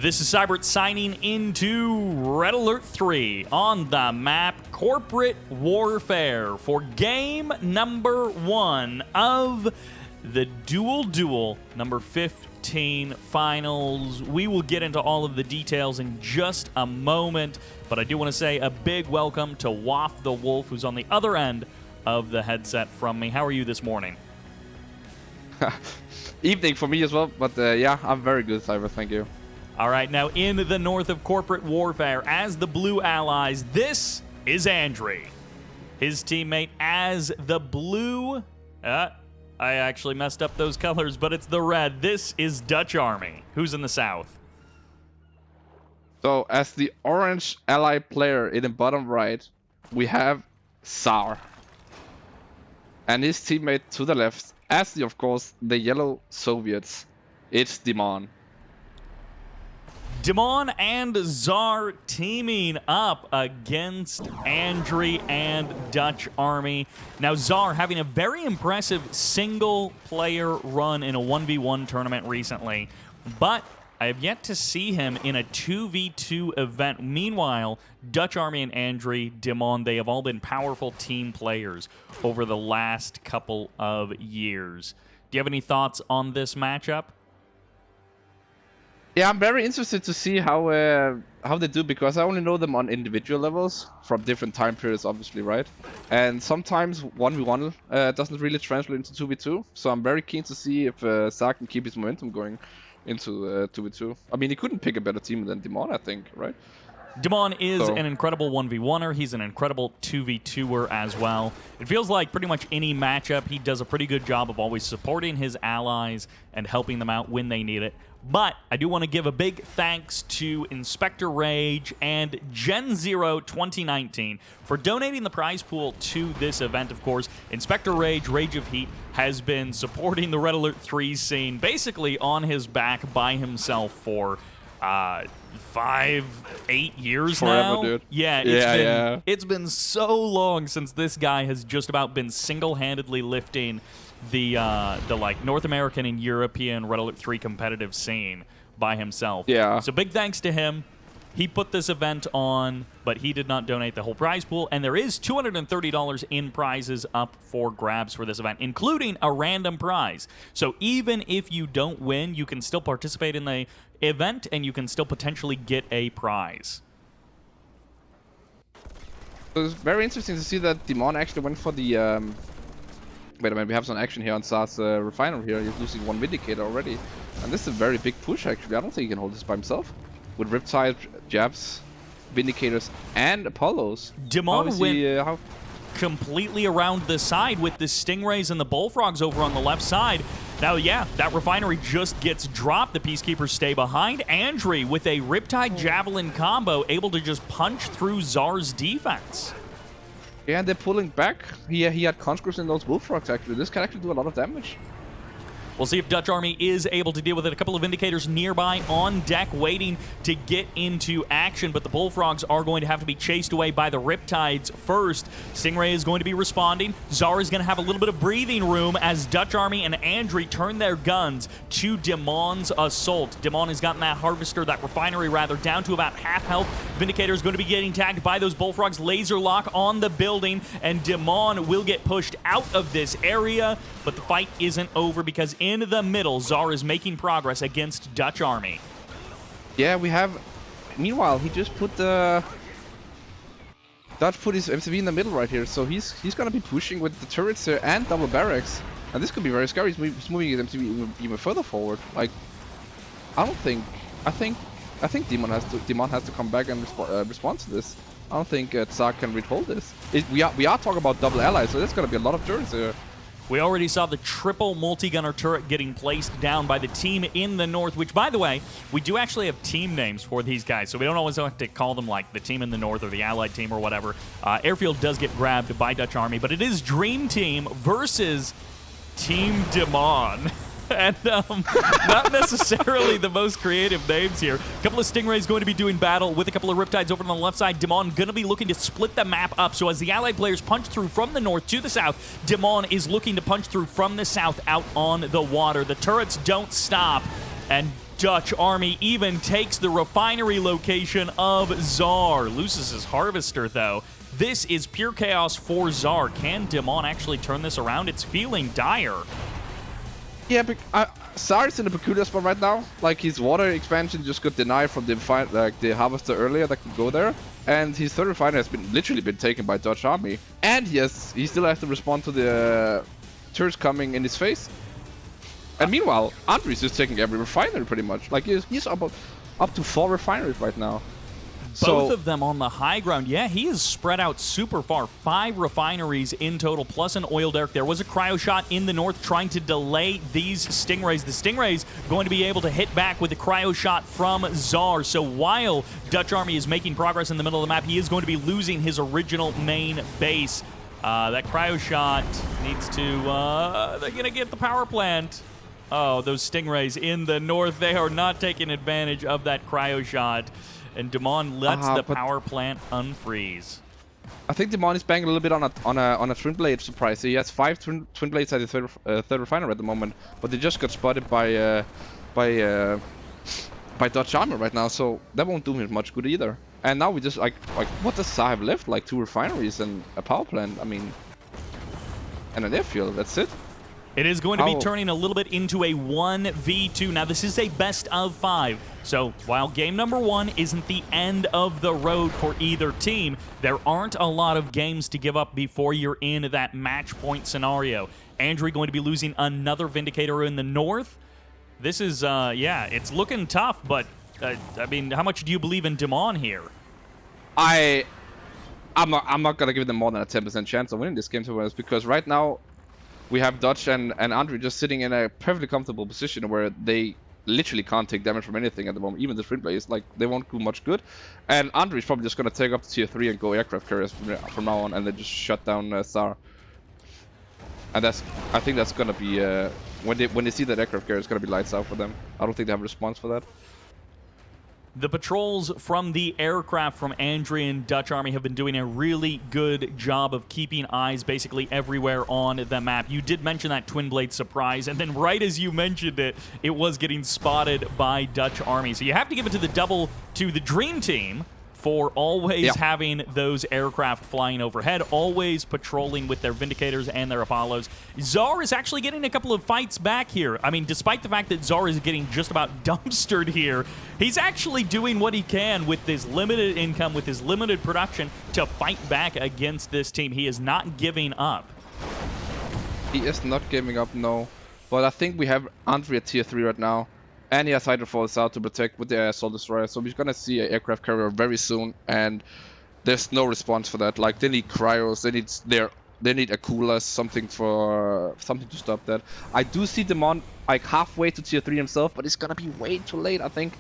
This is Sybert signing into Red Alert 3 on the map Corporate Warfare for game number 1 of the Dual Duel number 15 finals. We will get into all of the details in just a moment, but I do want to say a big welcome to WalftheWolf, who's on the other end of the headset from me. How are you this morning? Evening for me as well, but yeah, I'm very good, Cyber, thank you. All right, now in the north of Corporate Warfare, as the Blue Allies, this is Andrey. His teammate as the Blue... I actually messed up those colors, but it's the red. This is DutchArmy, who's in the south. So, as the orange ally player in the bottom right, we have Zaar. And his teammate to the left, as the, of course, the yellow Soviets, it's Dimon. Dimon and Zaar teaming up against Andrey and DutchArmy. Now, Zaar having a very impressive single-player run in a 1v1 tournament recently, but I have yet to see him in a 2v2 event. Meanwhile, DutchArmy and Andrey, Dimon, they have all been powerful team players over the last couple of years. Do you have any thoughts on this matchup? Yeah, I'm very interested to see how they do, because I only know them on individual levels from different time periods, obviously, right? And sometimes 1v1 doesn't really translate into 2v2, so I'm very keen to see if Zaar can keep his momentum going into 2v2. I mean, he couldn't pick a better team than Dimon, I think, right? Dimon is an incredible 1v1er. He's an incredible 2v2er as well. It feels like pretty much any matchup, he does a pretty good job of always supporting his allies and helping them out when they need it. But I do want to give a big thanks to Inspector Rage and Gen Zero 2019 for donating the prize pool to this event, of course. Inspector Rage, Rage of Heat, has been supporting the Red Alert 3 scene basically on his back by himself for 5-8 years Forever, now. Dude. Yeah, it's been so long since this guy has just about been single-handedly lifting the like North American and European Red Alert 3 competitive scene by himself. Yeah. So big thanks to him. He put this event on, but he did not donate the whole prize pool, and there is $230 in prizes up for grabs for this event, including a random prize. So even if you don't win, you can still participate in the event, and you can still potentially get a prize. So it's very interesting to see that Dimon actually went for the... Wait a minute, we have some action here on Zaar's refinery here. He's losing one Vindicator already. And this is a very big push, actually. I don't think he can hold this by himself. With Riptide, Jabs, Vindicators, and Apollos. Dimon went completely around the side with the Stingrays and the Bullfrogs over on the left side. Now, yeah, that refinery just gets dropped. The Peacekeepers stay behind. Andrey with a Riptide Javelin combo, able to just punch through Zaar's defense. Yeah, and they're pulling back. He had conscripts in those Bullfrogs, actually. This can actually do a lot of damage. We'll see if DutchArmy is able to deal with it. A couple of Indicators nearby on deck waiting to get into action, but the Bullfrogs are going to have to be chased away by the Riptides first. Stingray is going to be responding. Zaar is going to have a little bit of breathing room as DutchArmy and Andrey turn their guns to Dimon's assault. Dimon has gotten that Harvester, that refinery rather, down to about half health. Vindicator is going to be getting tagged by those Bullfrogs. Laser lock on the building, and Dimon will get pushed out of this area, but the fight isn't over because in the middle, Zaar is making progress against DutchArmy. Yeah, we have... Meanwhile, he just put the... Dutch put his MCV in the middle right here, so he's gonna be pushing with the turrets here and double barracks. And this could be very scary. He's moving his MCV even further forward. Like, I think Dimon has to come back and respond to this. I don't think Zaar can withhold this. We are talking about double allies, so there's gonna be a lot of turrets here. We already saw the triple multi-gunner turret getting placed down by the team in the north, which, by the way, we do actually have team names for these guys, so we don't always have to call them like the team in the north or the allied team or whatever. Airfield does get grabbed by DutchArmy, but it is Dream Team versus Team Dimon. And not necessarily the most creative names here. A couple of Stingrays going to be doing battle with a couple of Riptides over on the left side. Dimon going to be looking to split the map up. So as the allied players punch through from the north to the south, Dimon is looking to punch through from the south out on the water. The turrets don't stop. And DutchArmy even takes the refinery location of Zaar. Loses his harvester, though. This is pure chaos for Zaar. Can Dimon actually turn this around? It's feeling dire. Yeah, Zaar is in a peculiar spot right now. Like, his water expansion just got denied from the harvester earlier that could go there. And his third refinery has literally been taken by DutchArmy. And he still has to respond to the turrets coming in his face. And meanwhile, Andrey's just taking every refinery pretty much. Like, he's up to 4 refineries right now. Both of them on the high ground. Yeah, he is spread out super far. 5 refineries in total, plus an oil derrick. There was a cryo shot in the north trying to delay these Stingrays. The Stingrays going to be able to hit back with a cryo shot from Zaar. So while DutchArmy is making progress in the middle of the map, he is going to be losing his original main base. That cryo shot needs to... they're going to get the power plant. Oh, those Stingrays in the north, they are not taking advantage of that cryo shot. And Dimon lets the power plant unfreeze. I think Dimon is banging a little bit on a twin blade surprise. He has 5 twin blades at the third refinery at the moment, but they just got spotted by DutchArmy right now, so that won't do him much good either. And now we just like what does Zaar have left? Like 2 refineries and a power plant. I mean, and an airfield. That's it. It is going to be turning a little bit into a 1v2. Now, this is a best of 5. So, while game number 1 isn't the end of the road for either team, there aren't a lot of games to give up before you're in that match point scenario. Andrey going to be losing another Vindicator in the north. This is, yeah, it's looking tough, but, I mean, how much do you believe in Dimon here? I'm not going to give them more than a 10% chance of winning this game, to be honest, because right now, we have Dutch and Andrey just sitting in a perfectly comfortable position where they literally can't take damage from anything at the moment. Even the twin blades, like, they won't do much good. And Andrey's probably just going to take up to tier 3 and go aircraft carriers from now on, and then just shut down Zaar. And I think that's going to be when they see that aircraft carrier, it's going to be lights out for them. I don't think they have a response for that. The patrols from the aircraft from Andrey and DutchArmy have been doing a really good job of keeping eyes basically everywhere on the map. You did mention that twin blade surprise, and then right as you mentioned it, it was getting spotted by DutchArmy. So you have to give it to the Dream Team for always having those aircraft flying overhead, always patrolling with their Vindicators and their Apollos. Zaar is actually getting a couple of fights back here. I mean, despite the fact that Zaar is getting just about dumpstered here, he's actually doing what he can with his limited income, with his limited production, to fight back against this team. He is not giving up. He is not giving up, no. But I think we have Andrey at tier 3 right now. And he has Hydra Falls out to protect with the Assault Destroyer, so we're gonna see an aircraft carrier very soon, and there's no response for that. Like, they need cryos, they need a cooler, something to stop that. I do see Dimon like halfway to tier 3 himself, but it's gonna be way too late. I think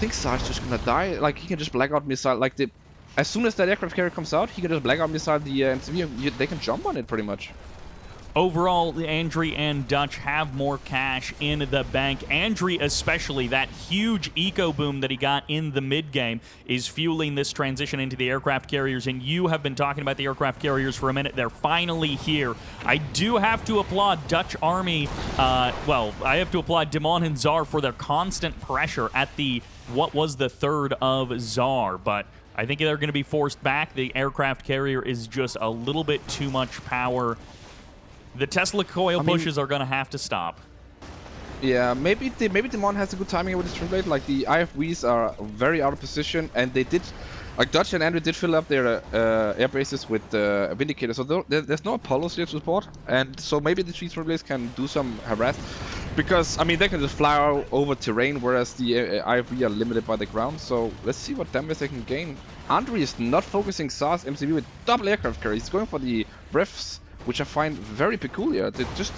Zaar's just gonna die. Like, he can just blackout missile. Like, as soon as that aircraft carrier comes out, he can just blackout missile the MCV, and they can jump on it pretty much. Overall, Andrey and Dutch have more cash in the bank. Andrey especially, that huge eco boom that he got in the mid-game is fueling this transition into the aircraft carriers, and you have been talking about the aircraft carriers for a minute. They're finally here. I do have to applaud DutchArmy, well, I have to applaud Dimon and Zaar for their constant pressure at what was the third of Zaar, but I think they're going to be forced back. The aircraft carrier is just a little bit too much power. The Tesla coil pushes are going to have to stop. Yeah, maybe Dimon has a good timing with his twin blade. Like, the IFVs are very out of position, and they did, like, Dutch and Andrey did fill up their air bases with Vindicators, so there's no Apollos here to support, and so maybe the twin blades can do some harass, because I mean they can just fly over terrain, whereas the IFV are limited by the ground. So let's see what damage they can gain. Andrey is not focusing Zaar's MCV with double aircraft carrier. He's going for the breaths, which I find very peculiar. They just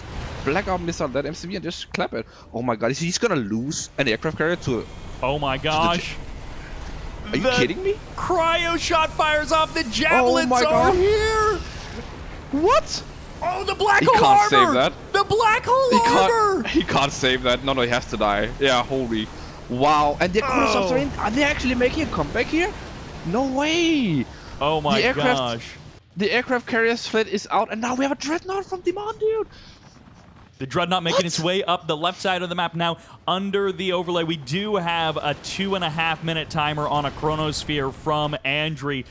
blackout missile that MCV and just clap it. Oh my god, he's gonna lose an aircraft carrier to... Oh my gosh. Are you kidding me? Cryo shot fires off, the javelins are here! What? Oh, the black hole armor! He can't save that. The black hole armor! He can't save that. No, he has to die. Yeah, holy. Wow. And the are they actually making a comeback here? No way! Oh my gosh. The aircraft carrier's fleet is out, and now we have a dreadnought from Dimon, dude! The Dreadnought making its way up the left side of the map. Now, under the overlay, we do have a 2.5-minute timer on a chronosphere from Andrey.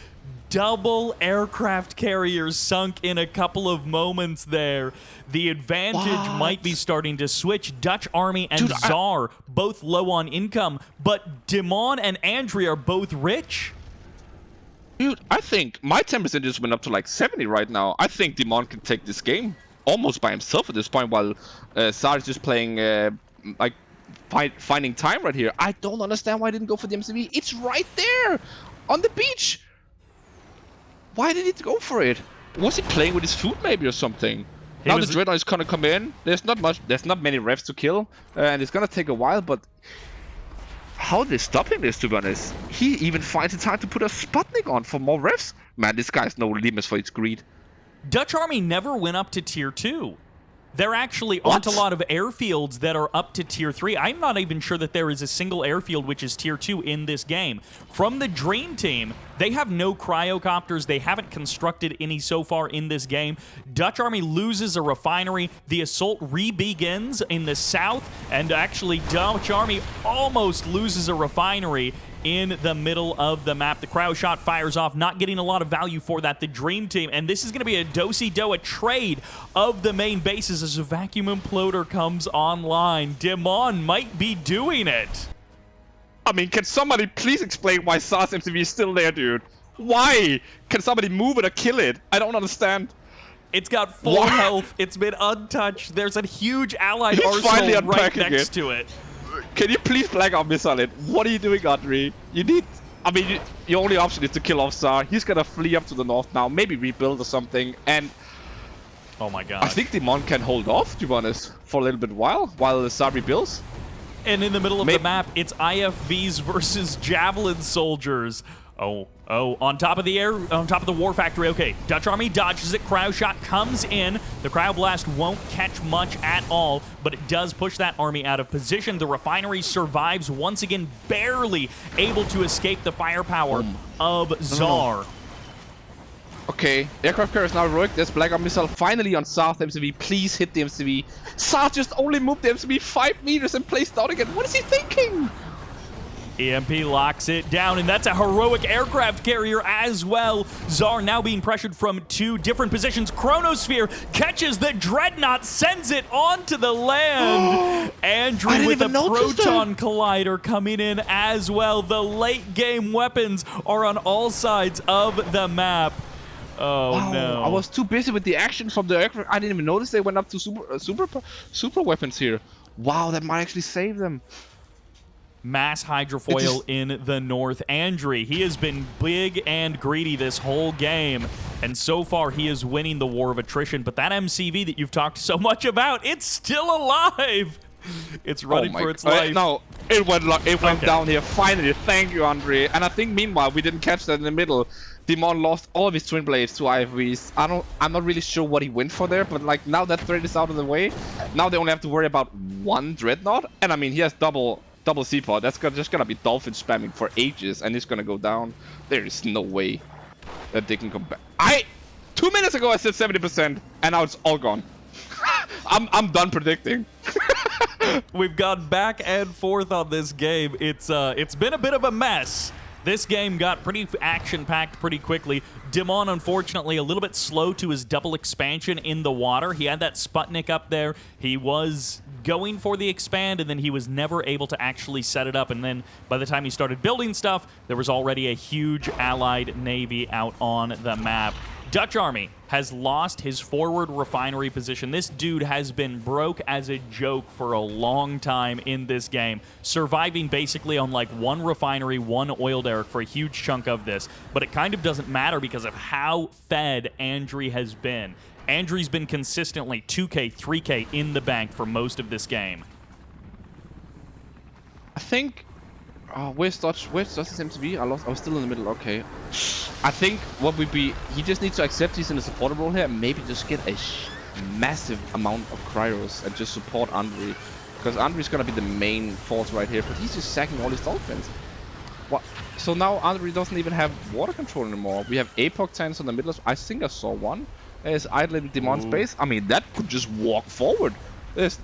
Double aircraft carriers sunk in a couple of moments there. The advantage might be starting to switch. DutchArmy and Zaar both low on income, but Dimon and Andrey are both rich. Dude, I think my 10% just went up to like 70 right now. I think Dimon can take this game almost by himself at this point, while Zaar is just playing like finding time right here. I don't understand why I didn't go for the MCV. It's right there on the beach. Why did he go for it? Was he playing with his food maybe or something? Now the Dreadnought is gonna come in. There's not many refs to kill, and it's gonna take a while. But how are they stopping this? To be honest, he even finds it time to put a Sputnik on for more refs. Man, this guy's no limits for its greed. DutchArmy never went up to tier 2. There actually aren't a lot of airfields that are up to tier 3. I'm not even sure that there is a single airfield which is tier 2 in this game. From the Dream Team, they have no cryocopters. They haven't constructed any so far in this game. DutchArmy loses a refinery. The assault re-begins in the south, and actually DutchArmy almost loses a refinery in the middle of the map. The cryo shot fires off, not getting a lot of value for that. The Dream Team, and this is going to be a do-si-do, a trade of the main bases as a vacuum imploder comes online. Dimon might be doing it. I mean, can somebody please explain why Zaar's MCV is still there, dude? Why? Can somebody move it or kill it? I don't understand. It's got full health. It's been untouched. There's a huge allied arsenal right next to it. Can you please blackout missile it? What are you doing, Andrey? You need... I mean, your only option is to kill off Zaar. He's gonna flee up to the north now, maybe rebuild or something, and... Oh my god. I think Dimon can hold off, to be honest, for a little bit while Zaar rebuilds. And in the middle of the map, it's IFVs versus Javelin soldiers. Oh, on top of the war factory. Okay, DutchArmy dodges it. Cryo shot comes in. The cryo blast won't catch much at all, but it does push that army out of position. The refinery survives once again, barely able to escape the firepower of Zaar. Okay, aircraft carrier is now heroic. There's blackout missile finally on South MCV. Please hit the MCV. Zaar just only moved the MCV 5 meters and placed down again. What is he thinking? EMP locks it down, and that's a heroic aircraft carrier as well. Zaar now being pressured from 2 different positions. Chronosphere catches the Dreadnought, sends it onto the land. Andrey with a Proton Collider coming in as well. The late game weapons are on all sides of the map. Oh no. I was too busy with the action from the aircraft. I didn't even notice they went up to super weapons here. Wow, that might actually save them. Mass hydrofoil in the north. Andrey, he has been big and greedy this whole game, and so far he is winning the war of attrition, but that MCV that you've talked so much about, it's still alive. It's running for its life. No, it went down here finally. Thank you, Andrey. And I think meanwhile we didn't catch that in the middle. Dimon lost all of his twin blades to IFVs. I'm not really sure what he went for there, but like now that threat is out of the way, now they only have to worry about 1 Dreadnought, and I mean he has double C-pod. That's just gonna be dolphin spamming for ages, and it's gonna go down. There is no way that they can come back. 2 minutes ago I said 70%, and now it's all gone. I'm done predicting. We've gone back and forth on this game. It's been a bit of a mess. This game got pretty action-packed pretty quickly. Dimon, unfortunately, a little bit slow to his double expansion in the water. He had that Sputnik up there. He was going for the expand, and then he was never able to actually set it up. And then by the time he started building stuff, there was already a huge allied navy out on the map. DutchArmy has lost his forward refinery position. This dude has been broke as a joke for a long time in this game, surviving basically on like 1 refinery, 1 oil derrick for a huge chunk of this. But it kind of doesn't matter because of how fed Andrey has been. Andrey's been consistently 2K, 3K in the bank for most of this game. I think... where's Dutch's MCV? I was still in the middle. Okay. I think what would be... He just needs to accept he's in a supporter role here and maybe just get a massive amount of cryos and just support Andrey. Because Andrey's gonna be the main force right here, but he's just sacking all his dolphins. What? So now Andrey doesn't even have water control anymore. We have APOC tanks on the middle. I think I saw one. There's idling Dimon's base. I mean, that could just walk forward. There's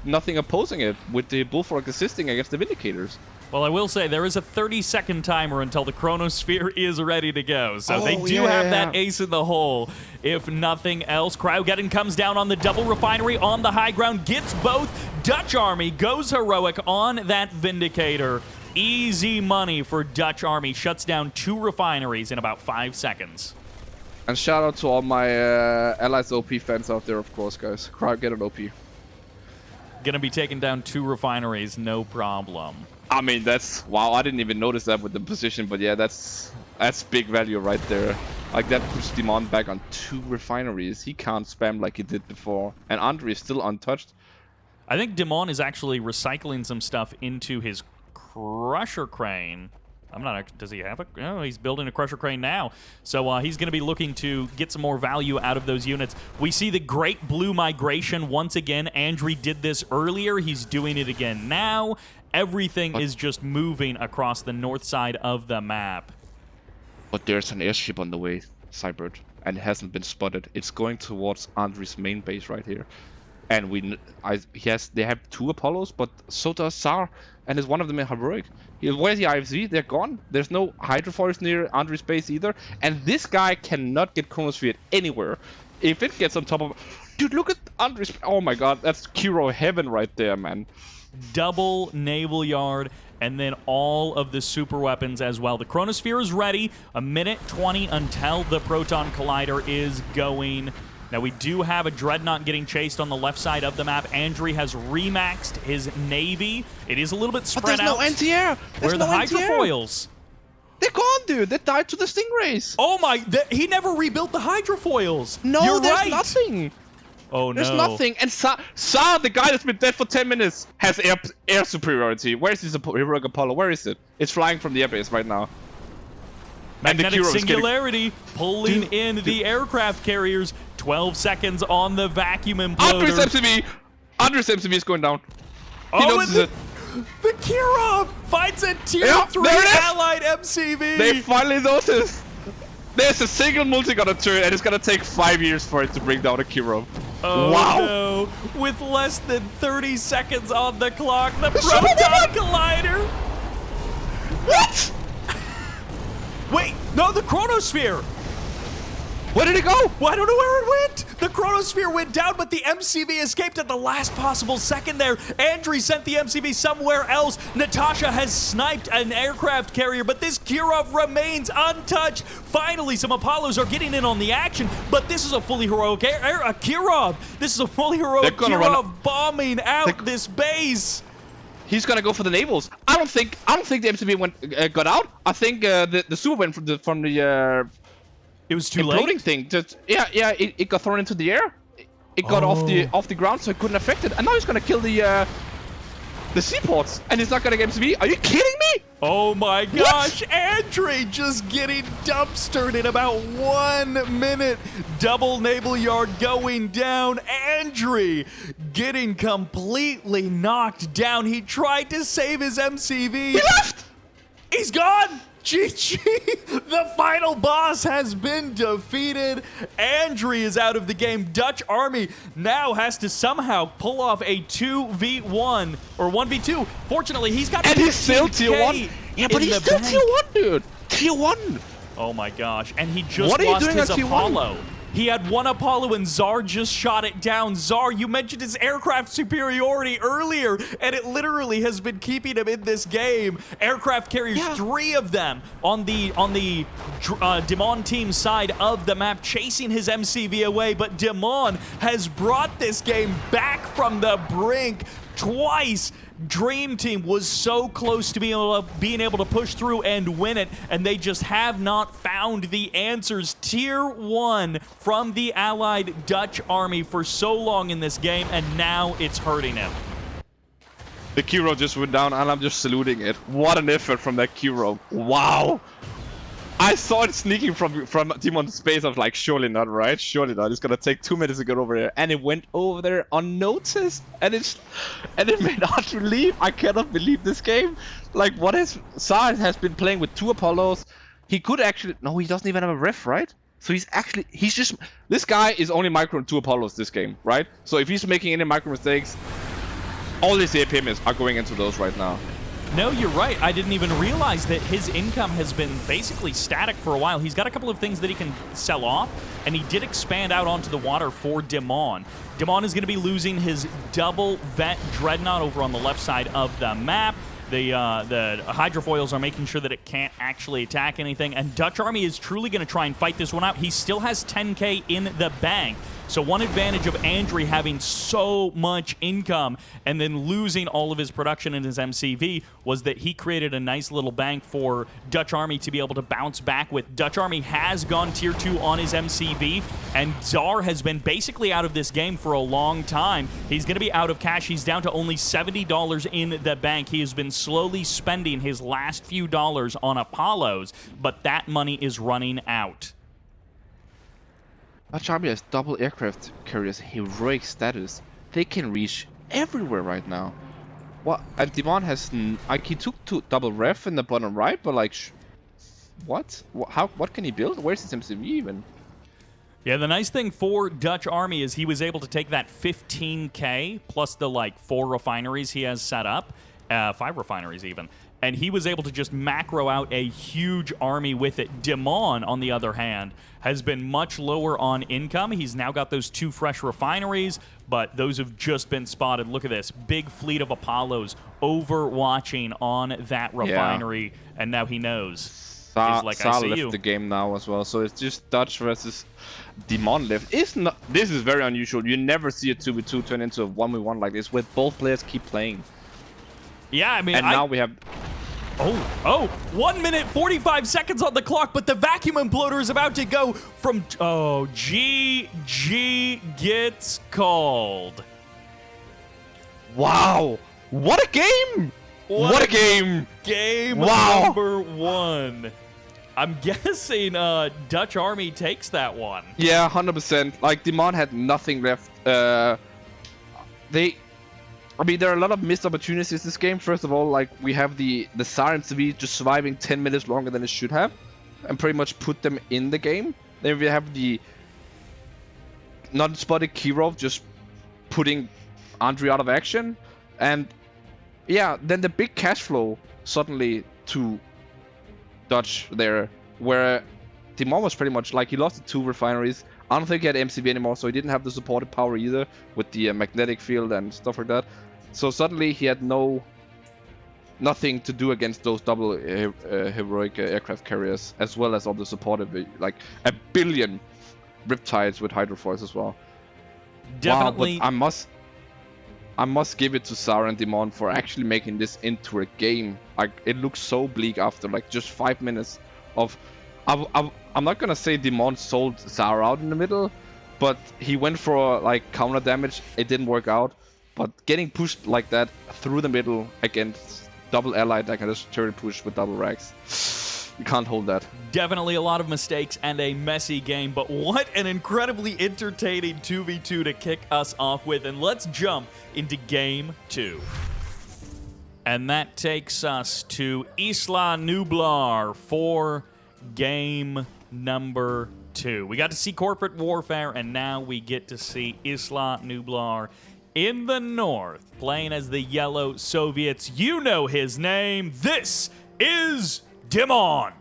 nothing opposing it with the Bullfrog assisting against the Vindicators. Well, I will say there is a 30-second timer until the Chronosphere is ready to go. So they do have that ace in the hole, if nothing else. Cryogeddon comes down on the double refinery on the high ground, gets both. DutchArmy goes heroic on that Vindicator. Easy money for DutchArmy. Shuts down 2 refineries in about 5 seconds. And shout out to all my Allies OP fans out there, of course, guys. Cryogeddon OP. Gonna be taking down 2 refineries, no problem. I mean, that's... Wow, I didn't even notice that with the position, but yeah, that's big value right there. Like, that puts Dimon back on 2 refineries. He can't spam like he did before. And Andrey is still untouched. I think Dimon is actually recycling some stuff into his Crusher Crane. I'm not... Does he have a... Oh, he's building a Crusher Crane now. So he's going to be looking to get some more value out of those units. We see the Great Blue Migration once again. Andrey did this earlier. He's doing it again now. Everything is just moving across the north side of the map. But there's an airship on the way, Sybert, and it hasn't been spotted. It's going towards Andrey's main base right here. And they have 2 Apollos, but so does Zaar, and is one of them in heroic. Where's the IFZ? They're gone. There's no hydrofoils near Andrey's base either. And this guy cannot get Chronosphere anywhere. If it gets on top of... Dude, look at Andrey's... Oh my god, that's Kiro heaven right there, man. Double naval yard, and then all of the super weapons as well. The Chronosphere is ready. 1:20 until the Proton Collider is going. Now, we do have a Dreadnought getting chased on the left side of the map. Andrey has remaxed his Navy. It is a little bit spread out. There's no anti-air. Where are the hydrofoils? They're gone, dude. They died to the Stingrays. Oh my, he never rebuilt the hydrofoils. No, You're there's right. nothing. Oh, no. There's nothing. And Zaar, the guy that's been dead for 10 minutes, has air superiority. Where is this heroic Apollo? Where is it? It's flying from the airbase right now. Magnetic Singularity pulling in the aircraft carriers. 12 seconds on the vacuum imploder. Andrey's MCV is going down. Oh, and the Kirov finds a tier 3 allied MCV. They finally noticed. There's a single multi-gunner turret, and it's gonna take 5 years for it to bring down a Kirov. Oh, wow. No. With less than 30 seconds on the clock, the Proton Collider. What? Wait, no, the Chronosphere. Where did it go? Well, I don't know where it went. The Chronosphere went down, but the MCV escaped at the last possible second there. Andrey sent the MCV somewhere else. Natasha has sniped an aircraft carrier, but this Kirov remains untouched. Finally, some Apollos are getting in on the action, but this is a fully heroic Kirov. This is a fully heroic Kirov bombing out this base. He's gonna go for the navals. I don't think the MCV got out. I think the super went from the it was too late. Imploding thing. Just it got thrown into the air. It got off the ground, so it couldn't affect it. And now he's gonna kill the seaports, and he's not gonna get MCV. Are you kidding me? Oh my gosh! What? Andrey just getting dumpstered in about 1 minute. Double naval yard going down. Andrey getting completely knocked down. He tried to save his MCV. He left. He's gone. GG! The final boss has been defeated. Andrey is out of the game. DutchArmy now has to somehow pull off a 2v1 or 1v2. Fortunately, he's got. And he's still tier 1. Yeah, but he's still tier 1, dude. Tier 1. Oh my gosh! And he just lost his Apollo. He had 1 Apollo and Zaar just shot it down. Zaar, you mentioned his aircraft superiority earlier, and it literally has been keeping him in this game. Aircraft carriers, 3 of them on the Dimon team side of the map, chasing his MCV away, but Dimon has brought this game back from the brink twice. Dream Team was so close to being able to push through and win it, and they just have not found the answers. Tier 1 from the allied DutchArmy for so long in this game, and now it's hurting him. The Kirov just went down, and I'm just saluting it. What an effort from that Kirov. Wow. I saw it sneaking from Dimon's space. I was like, surely not, right? Surely not. It's gonna take 2 minutes to get over there, and it went over there unnoticed, and it made Andrey leave. I cannot believe this game. Like, what is Zaar has been playing with 2 Apollos. He could actually he doesn't even have a ref, right? So this guy is only microing 2 Apollos this game, right? So if he's making any micro mistakes, all his APMs are going into those right now. No, you're right. I didn't even realize that his income has been basically static for a while. He's got a couple of things that he can sell off, and he did expand out onto the water for Dimon. Dimon is going to be losing his double vet dreadnought over on the left side of the map. The hydrofoils are making sure that it can't actually attack anything, and DutchArmy is truly going to try and fight this one out. He still has 10K in the bank. So one advantage of Andrey having so much income and then losing all of his production in his MCV was that he created a nice little bank for DutchArmy to be able to bounce back with. DutchArmy has gone tier 2 on his MCV, and Zaar has been basically out of this game for a long time. He's going to be out of cash. He's down to only $70 in the bank. He has been slowly spending his last few dollars on Apollos, but that money is running out. DutchArmy has double aircraft carriers heroic status. They can reach everywhere right now. What? And Dimon has like he took 2 double ref in the bottom right, but like, what? What can he build? Where's his MCV even? Yeah, the nice thing for DutchArmy is he was able to take that 15K plus the like 4 refineries he has set up, 5 refineries even, and he was able to just macro out a huge army with it. Dimon, on the other hand, has been much lower on income. He's now got those 2 fresh refineries, but those have just been spotted. Look at this. Big fleet of Apollos overwatching on that refinery, and now he knows. He's like, I see left you. the game now as well, so it's just Dutch versus Dimon left. This is very unusual. You never see a 2v2 turn into a 1v1 like this, where both players keep playing. Yeah, I mean, and now we have... Oh, 1 minute, 45 seconds on the clock, but the vacuum imploder is about to go from... Oh, GG gets called. Wow! What a game! What a game! Game wow. number 1. I'm guessing DutchArmy takes that one. Yeah, 100%. Like, Dimon had nothing left. I mean, there are a lot of missed opportunities this game. First of all, like, we have the Zaar MCV just surviving 10 minutes longer than it should have, and pretty much put them in the game. Then we have the non-spotted Kirov just putting Andrey out of action. And yeah, then the big cash flow suddenly to Dutch there, where Dimon was pretty much like, he lost the 2 refineries. I don't think he had MCV anymore, so he didn't have the supported power either with the magnetic field and stuff like that. So suddenly he had nothing to do against those double heroic aircraft carriers, as well as all the supportive, like a billion Riptides with hydrofoils as well. Definitely. Wow, but I must give it to Zaar and Dimon for actually making this into a game. Like, it looks so bleak after like just 5 minutes of... I'm not gonna say Dimon sold Zaar out in the middle, but he went for like counter damage. It didn't work out. But getting pushed like that through the middle against double allied that can just turret push with double racks, you can't hold that. Definitely a lot of mistakes and a messy game, but what an incredibly entertaining 2v2 to kick us off with. And let's jump into game 2. And that takes us to Isla Nublar for game number 2. We got to see Corporate Warfare, and now we get to see Isla Nublar in the north, playing as the Yellow Soviets. You know his name. This is Dimon.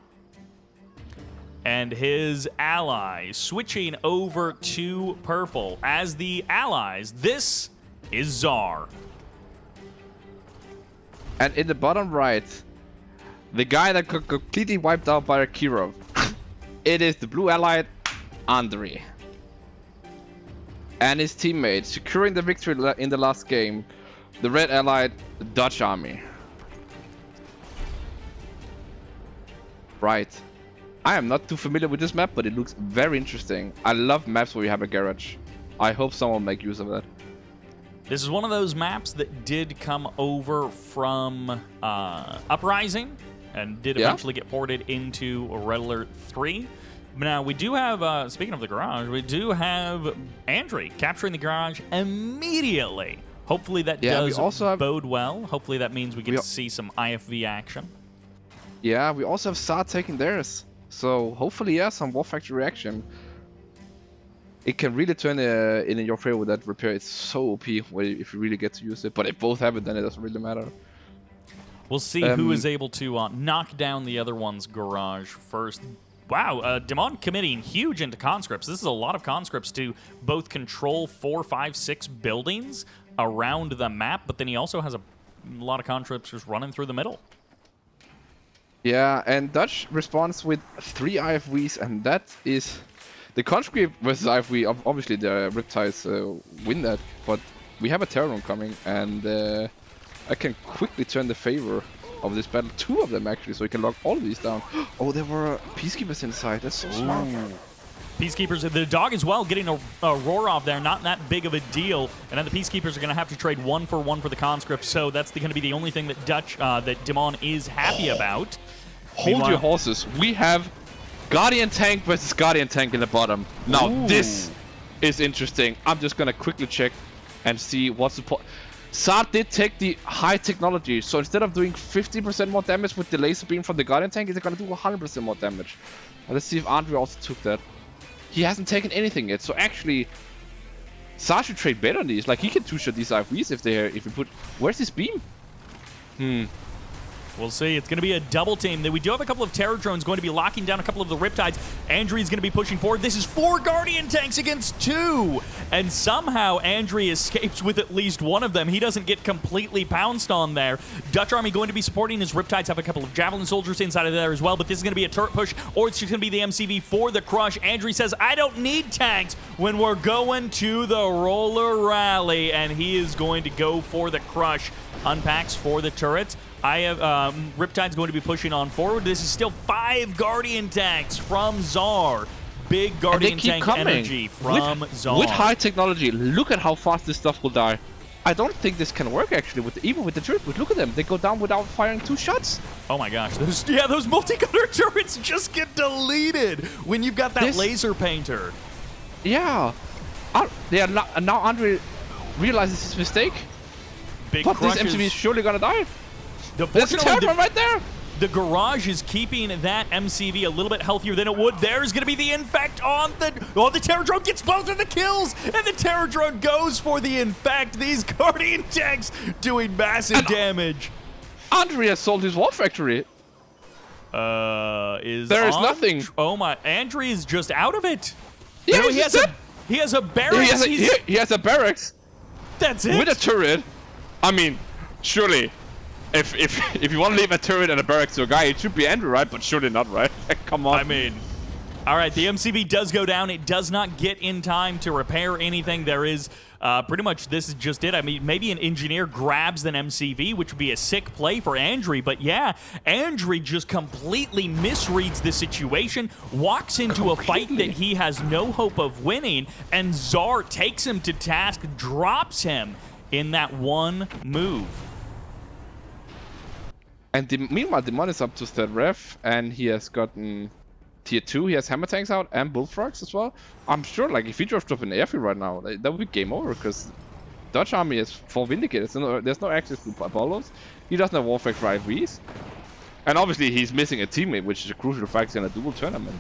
And his allies switching over to purple. As the allies, this is Zaar. And in the bottom right, the guy that got completely wiped out by a Kirov. It is the blue allied, Andrey. And his teammate, securing the victory in the last game, the red allied, DutchArmy. Right. I am not too familiar with this map, but it looks very interesting. I love maps where you have a garage. I hope someone will make use of that. This is one of those maps that did come over from Uprising and did eventually get ported into Red Alert 3. Now, we do have, speaking of the garage, we do have Andrey capturing the garage immediately. Hopefully that does bode well. Hopefully that means we get to see some IFV action. Yeah, we also have Zaar taking theirs. So hopefully, yeah, some War Factory action. It can really turn in your favor with that repair. It's so OP if you really get to use it. But if both have it, then it doesn't really matter. We'll see who is able to knock down the other one's garage first. Wow, Dimon committing huge into conscripts. This is a lot of conscripts to both control 4, 5, 6 buildings around the map, but then he also has a lot of conscripts just running through the middle. Yeah, and Dutch responds with 3 IFVs, and that is... The conscript versus IFV, obviously the Riptides win that, but we have a Terror Drone coming, and I can quickly turn the favor of this battle. 2 of them actually, so we can lock all of these down. Oh, there were Peacekeepers inside. That's so smart. Peacekeepers, the dog as well, getting a roar off there, not that big of a deal. And then the Peacekeepers are going to have to trade 1 for 1 for the conscripts, so that's going to be the only thing that that Dimon is happy about. Hold your horses. We have Guardian Tank versus Guardian Tank in the bottom. Now this is interesting. I'm just going to quickly check and see what's the point. Zaar did take the high technology, so instead of doing 50% more damage with the laser beam from the Guardian Tank, he's going to do 100% more damage. Let's see if Andrey also took that. He hasn't taken anything yet, so actually Zaar should trade better on these. Like, he can two-shot these IFVs if we put... Where's his beam? We'll see. It's going to be a double team. We do have a couple of Terror Drones going to be locking down a couple of the Riptides. Andrey is going to be pushing forward. This is 4 Guardian Tanks against 2. And somehow Andrey escapes with at least one of them. He doesn't get completely pounced on there. DutchArmy going to be supporting his Riptides. Have a couple of Javelin Soldiers inside of there as well. But this is going to be a turret push, or it's just going to be the MCV for the crush. Andrey says, I don't need tanks when we're going to the roller rally. And he is going to go for the crush. Unpacks for the turrets. I have Riptide's going to be pushing on forward. This is still 5 Guardian Tanks from Zaar. Big Guardian Tank energy from Zaar. With high technology, look at how fast this stuff will die. I don't think this can work actually, even with the turret. But look at them, they go down without firing 2 shots. Oh my gosh, those multi-gunner turrets just get deleted when you've got that laser painter. Yeah. Now Andrey realizes his mistake. Big but this MCV is surely gonna die. There's a Terror Drone right there. The garage is keeping that MCV a little bit healthier than it would. There's going to be the infect on the... Oh, the Terror Drone gets both of the kills, and the Terror Drone goes for the infect. These Guardian Tanks doing massive damage. Andrey has sold his War Factory. There is nothing. Oh my, Andrey is just out of it. Yeah, no, he has a barracks. He has a barracks. That's it. With a turret. I mean, surely... If you want to leave a turret and a barracks to a guy, it should be Andrey, right? But surely not, right? Come on. I mean, all right, the MCV does go down. It does not get in time to repair anything. There is pretty much this is just it. I mean, maybe an engineer grabs an MCV, which would be a sick play for Andrey. But yeah, Andrey just completely misreads the situation, walks into a fight that he has no hope of winning, and Zaar takes him to task, drops him in that one move. And meanwhile, Dimon is up to third ref, and he has gotten tier 2. He has hammer tanks out and bullfrogs as well. I'm sure, like, if he dropped up in the airfield right now, that would be game over, because DutchArmy is 4 Vindicators. There's no access to Apollos. He doesn't have War Factory IVs. And obviously, he's missing a teammate, which is a crucial factor in a dual tournament.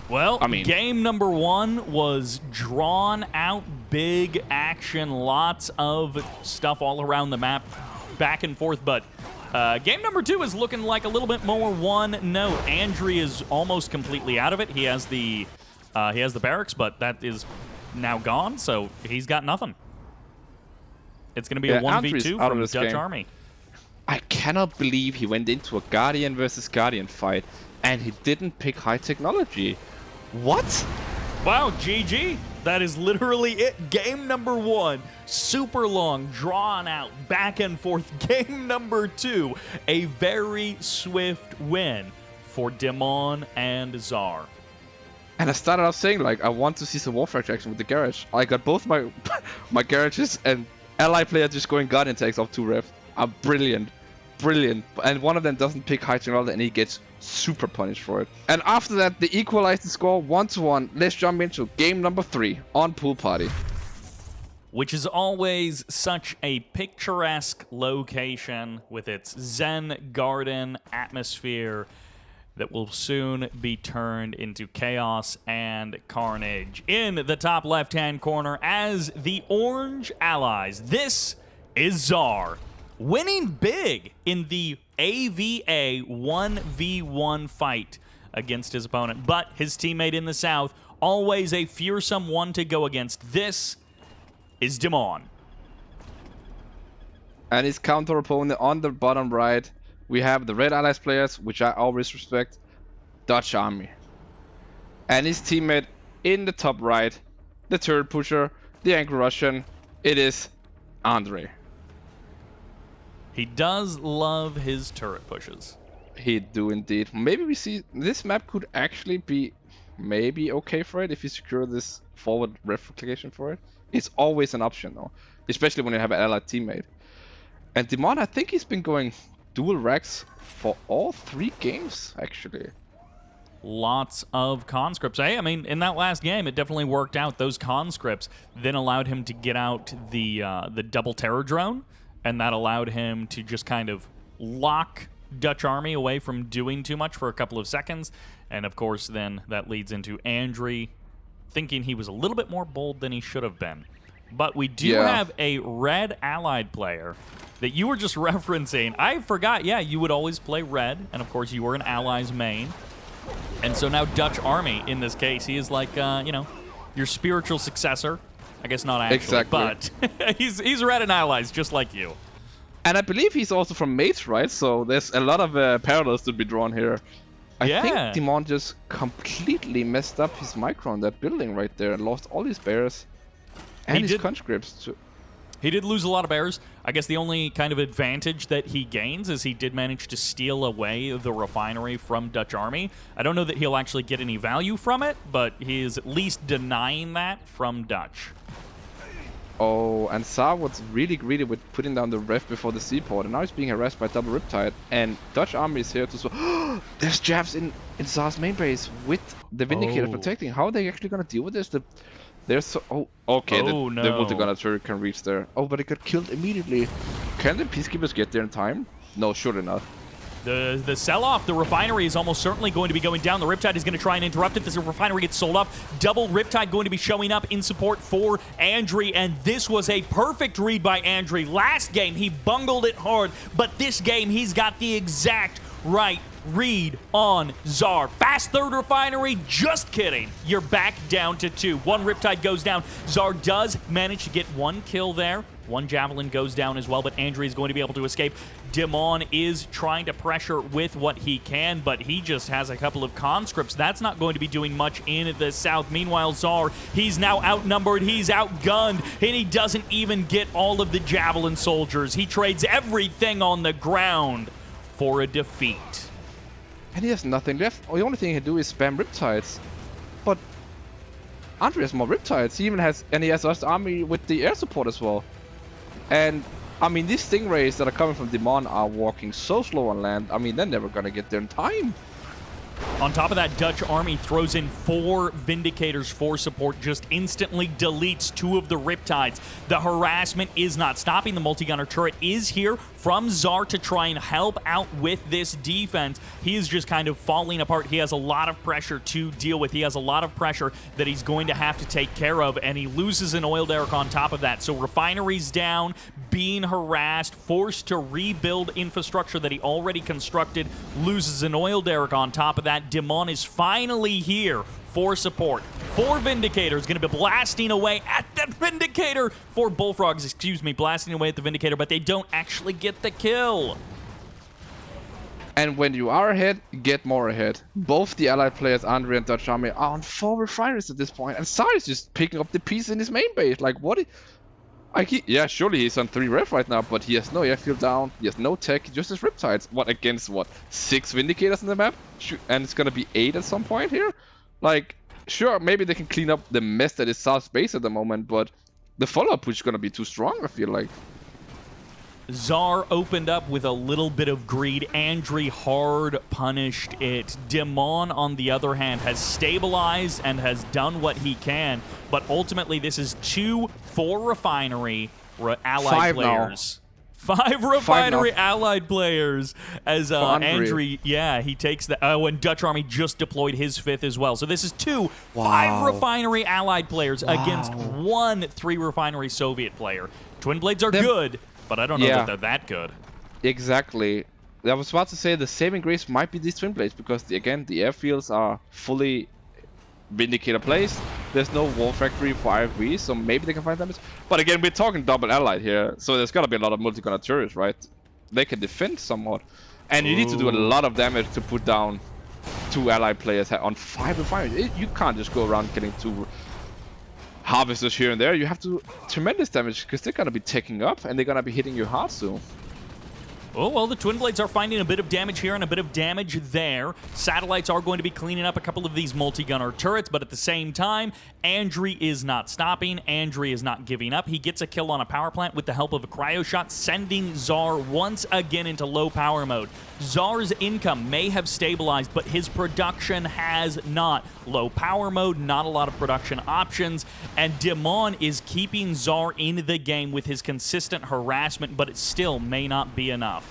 Well, I mean, game number 1 was drawn out, big action, lots of stuff all around the map, back and forth, but game number 2 is looking like a little bit more one note. Andrey is almost completely out of it. He has the barracks, but that is now gone, so he's got nothing. It's going to be a 1v2 from DutchArmy. I cannot believe he went into a Guardian versus Guardian fight and he didn't pick high technology. What? Wow, GG. That is literally it. Game number 1, super long, drawn out, back and forth. Game number 2, a very swift win for Dimon and Zaar. And I started off saying, like, I want to see some War Factory action with the garage. I got both my my garages and ally player just going Guardian tanks off 2 ref. Brilliant. Brilliant. And one of them doesn't pick high technology and he gets super punished for it. And after that, they equalized the score 1-1. Let's jump into game number 3 on Pool Party. Which is always such a picturesque location with its Zen garden atmosphere. that will soon be turned into chaos and carnage. In the top left-hand corner as the Orange Allies, this is Zaar, winning big in the AVA 1v1 fight against his opponent. But his teammate in the south, always a fearsome one to go against. This is Dimon. And his counter opponent on the bottom right, we have the Red Allies players, which I always respect, DutchArmy. And his teammate in the top right, the turret pusher, the Angry Russian, it is Andrey. He does love his turret pushes. He do indeed. Maybe we see this map could actually be maybe okay for it if you secure this forward replication for it. It's always an option though, especially when you have an allied teammate. And Dimon, I think he's been going dual racks for all 3 games actually. Lots of conscripts. Hey, I mean, in that last game, it definitely worked out. Those conscripts then allowed him to get out the double terror drone, and that allowed him to just kind of lock DutchArmy away from doing too much for a couple of seconds. And of course, then that leads into Andrey thinking he was a little bit more bold than he should have been. But we do have a red allied player that you were just referencing. I forgot, yeah, you would always play red, and of course you were an allies main. And so now DutchArmy, in this case, he is like, you know, your spiritual successor. I guess not actually, but he's red and allies, just like you. And I believe he's also from Mates, right? So there's a lot of parallels to be drawn here. I think Dimon just completely messed up his micro on that building right there and lost all his bears and his conscripts too. He did lose a lot of bears. I guess the only kind of advantage that he gains is he did manage to steal away the refinery from DutchArmy. I don't know that he'll actually get any value from it, but he is at least denying that from Dutch. Oh, and Zaar was really greedy with putting down the ref before the seaport, and now he's being harassed by double Riptide, and DutchArmy is here to there's jabs in Zaar's main base with the Vindicator protecting. How are they actually gonna deal with this? They're so okay. The multi-gunner turret can reach there. Oh, but it got killed immediately. Can the Peacekeepers get there in time? No, surely not. The sell-off, the refinery is almost certainly going to be going down. The Riptide is going to try and interrupt it. This refinery gets sold off. Double Riptide going to be showing up in support for Andrey, and this was a perfect read by Andrey. Last game, he bungled it hard, but this game, he's got the exact right read on Zaar. Fast third refinery, just kidding. You're back down to 2. 1 Riptide goes down. Zaar does manage to get 1 kill there. 1 Javelin goes down as well, but Andrey is going to be able to escape. Dimon is trying to pressure with what he can, but he just has a couple of conscripts. That's not going to be doing much in the south. Meanwhile, Zaar, he's now outnumbered, he's outgunned, and he doesn't even get all of the Javelin soldiers. He trades everything on the ground for a defeat. And he has nothing left. The only thing he can do is spam Riptides. But Andrey has more Riptides. He even has, and he has us army with the air support as well. And I mean, these Stingrays that are coming from Dimon are walking so slow on land. I mean, they're never gonna get there in time. On top of that, DutchArmy throws in 4 Vindicators for support, just instantly deletes 2 of the Riptides. The harassment is not stopping. The multi-gunner turret is here from Zaar to try and help out with this defense. He is just kind of falling apart. He has a lot of pressure to deal with. He has a lot of pressure that he's going to have to take care of, and he loses an oil derrick on top of that. So refineries down, being harassed, forced to rebuild infrastructure that he already constructed, loses an oil derrick on top of that. Dimon is finally here for support. 4 Vindicators going to be blasting away at the Vindicator. 4 Bullfrogs, excuse me, blasting away at the Vindicator, but they don't actually get the kill. And when you are ahead, get more ahead. Both the allied players, Andrey and DutchArmy, are on 4 refineries at this point, and Zaar is just picking up the piece in his main base. Like, what? Yeah, surely he's on 3 ref right now, but he has no airfield down, he has no tech, just his Riptides. What, against what, 6 Vindicators in the map? And it's gonna be 8 at some point here? Like, sure, maybe they can clean up the mess that is Zaar's base at the moment, but the follow-up push is gonna be too strong, I feel like. Zaar opened up with a little bit of greed. Andrey hard punished it. Dimon, on the other hand, has stabilized and has done what he can. But ultimately, this is 2 4 refinery allied players. 5 refinery allied players as Andrey, he takes the... and DutchArmy just deployed his 5th as well. So this is 5 refinery allied players against 1 3 refinery Soviet player. Twin Blades are good, but I don't know that they're that good. Exactly. I was about to say the saving grace might be these Twin Blades because, again, the airfields are fully Vindicator placed. There's no war factory for IFV, so maybe they can find damage. But again, we're talking double allied here, so there's gotta be a lot of multi-gunner turrets, right? They can defend somewhat. And you need to do a lot of damage to put down 2 allied players on 5 refineries. You can't just go around getting 2 harvesters here and there. You have to tremendous damage because they're gonna be taking up and they're gonna be hitting you hard soon. Oh, well, the Twin Blades are finding a bit of damage here and a bit of damage there. Satellites are going to be cleaning up a couple of these multi-gunner turrets, but at the same time, Andrey is not stopping. Andrey is not giving up. He gets a kill on a power plant with the help of a cryo shot, sending Zaar once again into low power mode. Zaar's income may have stabilized, but his production has not. Low power mode, not a lot of production options, and Dimon is keeping Zaar in the game with his consistent harassment, but it still may not be enough.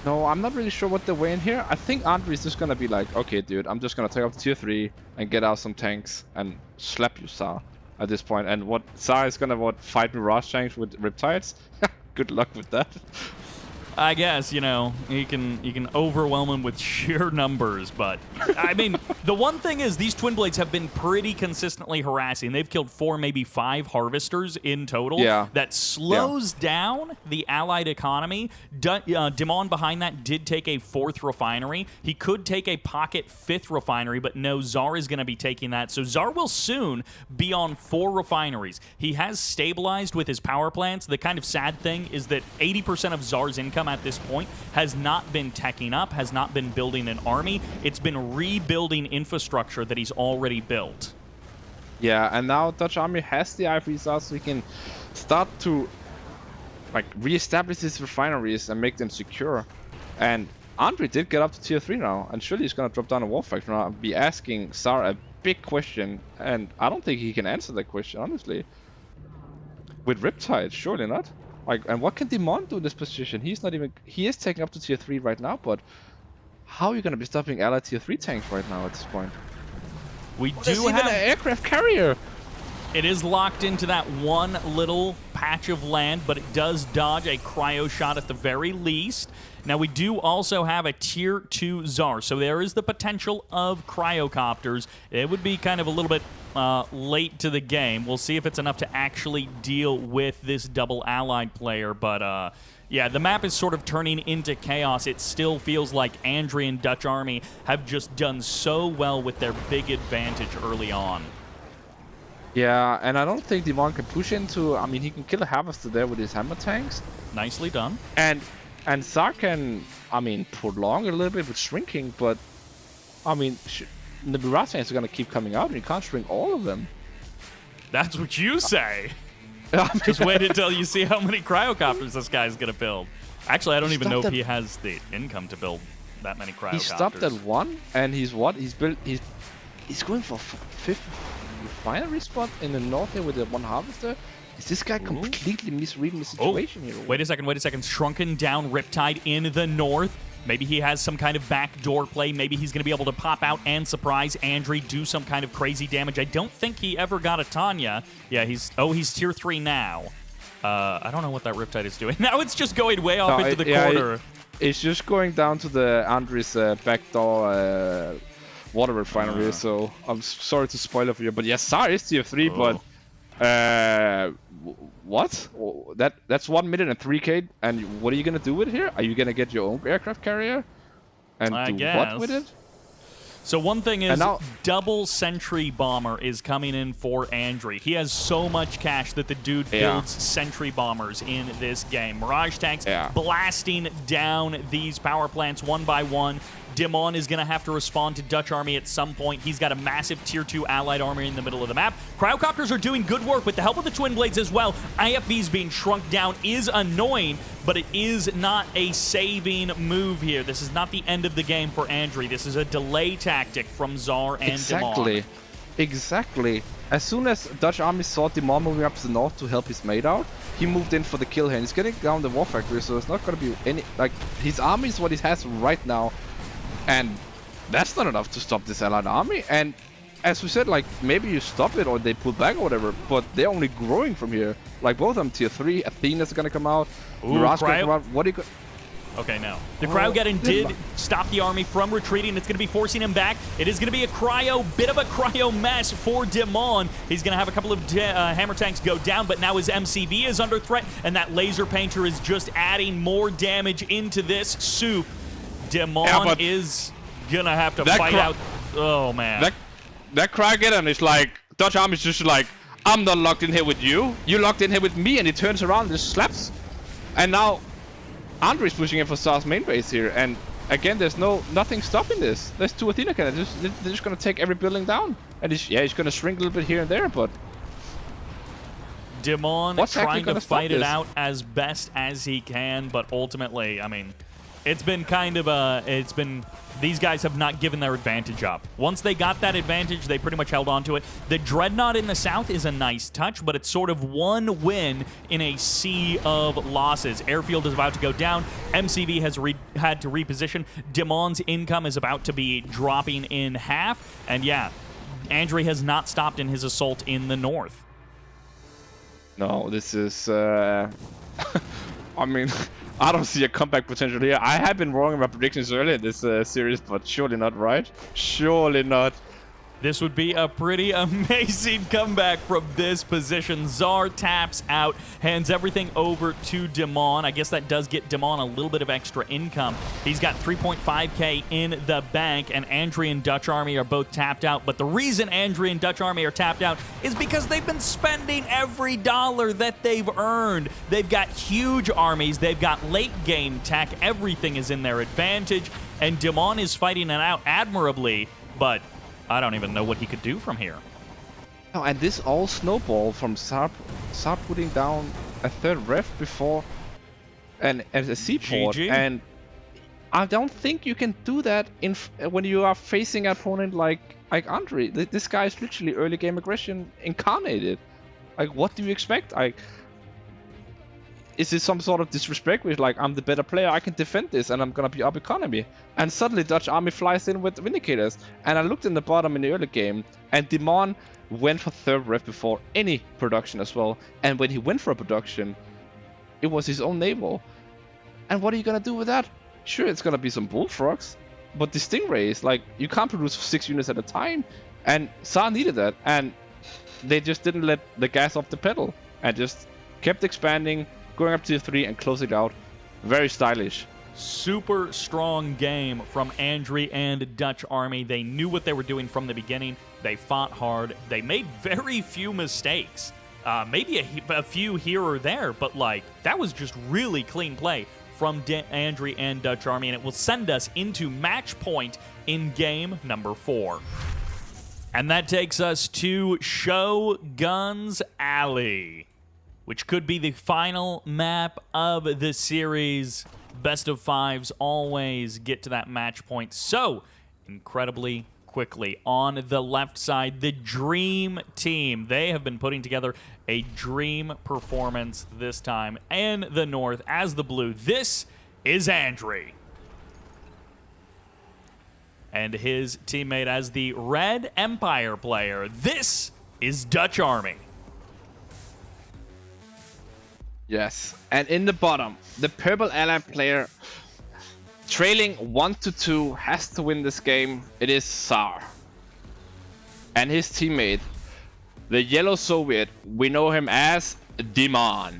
No, I'm not really sure what they're weighing here. I think Andrey is just gonna be like, okay, dude, I'm just gonna take off tier 3 and get out some tanks and slap you, Zaar, at this point. And what Zaar is gonna fight Mirage tanks with Riptides? Good luck with that. I guess, you know, you can overwhelm him with sheer numbers, but I mean, the one thing is these Twin Blades have been pretty consistently harassing. They've killed 4, maybe 5 harvesters in total. Yeah. That slows down the allied economy. Dimon behind that did take a 4th refinery. He could take a pocket 5th refinery, but no, Zaar is going to be taking that. So Zaar will soon be on 4 refineries. He has stabilized with his power plants. The kind of sad thing is that 80% of Zaar's income at this point has not been teching up, has not been building an army. It's been rebuilding infrastructure that he's already built. Yeah, and now DutchArmy has the IFVs, so he can start to like re-establish his refineries and make them secure. And Andrey did get up to tier 3 now, and surely he's gonna drop down a war factory now and be asking Zaar a big question, and I don't think he can answer that question, honestly. With Riptide, surely not. Like, and what can Dimon do in this position? He's not even... He is taking up to tier 3 right now, but how are you going to be stopping allied tier 3 tanks right now at this point? We do have an aircraft carrier. It is locked into that one little patch of land, but it does dodge a cryo shot at the very least. Now, we do also have a tier 2 Zaar, so there is the potential of cryocopters. It would be kind of a little bit late to the game. We'll see if it's enough to actually deal with this double allied player, but yeah, the map is sort of turning into chaos. It still feels like Andrey and DutchArmy have just done so well with their big advantage early on. Yeah, and I don't think Dimon can push into... I mean, he can kill a harvester there with his hammer tanks. Nicely done. And Zaar can, I mean, prolong a little bit with shrinking, but I mean, the Mirage tanks are going to keep coming out and you can't shrink all of them. That's what you say. Just wait until you see how many cryocopters this guy's going to build. Actually, I don't even know if he has the income to build that many cryocopters. He stopped at 1, and he's what? He's going for 5th refinery spot in the north here with the 1 harvester. Is this guy completely misreading the situation here? Wait a second. Shrunken down Riptide in the north. Maybe he has some kind of backdoor play. Maybe he's going to be able to pop out and surprise Andrey, do some kind of crazy damage. I don't think he ever got a Tanya. Yeah, he's tier 3 now. I don't know what that Riptide is doing. Now it's just going way off into the corner. It's just going down to the Andrey's backdoor water refinery, so I'm sorry to spoil it for you. But yes, Zaar is tier 3, but what? That's 1 minute and 3k, and what are you gonna do with it here? Are you gonna get your own aircraft carrier and what with it? So one thing is, double sentry bomber is coming in for Andrey. He has so much cash that the dude builds sentry bombers in this game. Mirage tanks blasting down these power plants one by one. Dimon is going to have to respond to DutchArmy at some point. He's got a massive tier 2 allied army in the middle of the map. Cryocopters are doing good work with the help of the Twin Blades as well. IFVs being shrunk down is annoying, but it is not a saving move here. This is not the end of the game for Andrey. This is a delay tactic from Zaar and Dimon. Exactly. As soon as DutchArmy saw Dimon moving up to the north to help his mate out, he moved in for the kill here. And he's getting down the war factory, so it's not gonna be any like his army is what he has right now, and that's not enough to stop this allied army. And as we said, like maybe you stop it or they pull back or whatever, but they're only growing from here. Like both of them tier 3. Athena's gonna come out. Mirage gonna come out. What do you? Okay, no. The Cryo-Geddon did stop the army from retreating. It's going to be forcing him back. It is going to be a bit of a cryo mess for Dimon. He's going to have a couple of hammer tanks go down, but now his MCV is under threat, and that laser painter is just adding more damage into this soup. Dimon is going to have to fight out. Oh, man. That Cryo-Geddon is like, DutchArmy is just like, I'm not locked in here with you. You locked in here with me, and he turns around and just slaps. And now Andrey's pushing in for Zaar's main base here, and again, there's nothing stopping this. There's 2 Athena cannons. They're just gonna take every building down, and he's gonna shrink a little bit here and there, but Dimon trying to fight it out as best as he can, but ultimately, I mean, it's been kind of these guys have not given their advantage up. Once they got that advantage, they pretty much held on to it. The Dreadnought in the south is a nice touch, but it's sort of one win in a sea of losses. Airfield is about to go down. MCV has had to reposition. Dimon's income is about to be dropping in half. And yeah, Andrey has not stopped in his assault in the north. No, this is... I mean... I don't see a comeback potential here. I have been wrong in my predictions earlier in this series, but surely not, right? Surely not. This would be a pretty amazing comeback from this position. Zaar taps out, hands everything over to Dimon. I guess that does get Dimon a little bit of extra income. He's got 3.5k in the bank, and Andrey and DutchArmy are both tapped out. But the reason Andrey and DutchArmy are tapped out is because they've been spending every dollar that they've earned. They've got huge armies. They've got late game tech. Everything is in their advantage, and Dimon is fighting it out admirably, but I don't even know what he could do from here. Oh, and this all snowballed from Zaar putting down a 3rd ref before and as a seaport. GG. And I don't think you can do that when you are facing an opponent like Andrey. This guy is literally early game aggression incarnated. Like, what do you expect? Is it some sort of disrespect with like, I'm the better player, I can defend this, and I'm gonna be up economy? And suddenly DutchArmy flies in with Vindicators. And I looked in the bottom in the early game, and Dimon went for 3rd ref before any production as well. And when he went for a production, it was his own naval. And what are you gonna do with that? Sure, it's gonna be some bullfrogs, but the Stingrays, like, you can't produce 6 units at a time. And Zaar needed that, and they just didn't let the gas off the pedal, and just kept expanding, going up to 3 and closing it out. Very stylish. Super strong game from Andrey and DutchArmy. They knew what they were doing from the beginning. They fought hard. They made very few mistakes. Maybe a few here or there, but like, that was just really clean play from Andrey and DutchArmy, and it will send us into match point in game number 4. And that takes us to Shogun's Alley, which could be the final map of the series. Best of 5s always get to that match point so incredibly quickly. On the left side, the Dream Team. They have been putting together a dream performance this time. And the north as the blue. This is Andrey. And his teammate as the Red Empire player. This is DutchArmy. Yes, and in the bottom, the purple allied player, trailing 1-2, has to win this game. It is Zaar. And his teammate, the yellow Soviet, we know him as Dimon.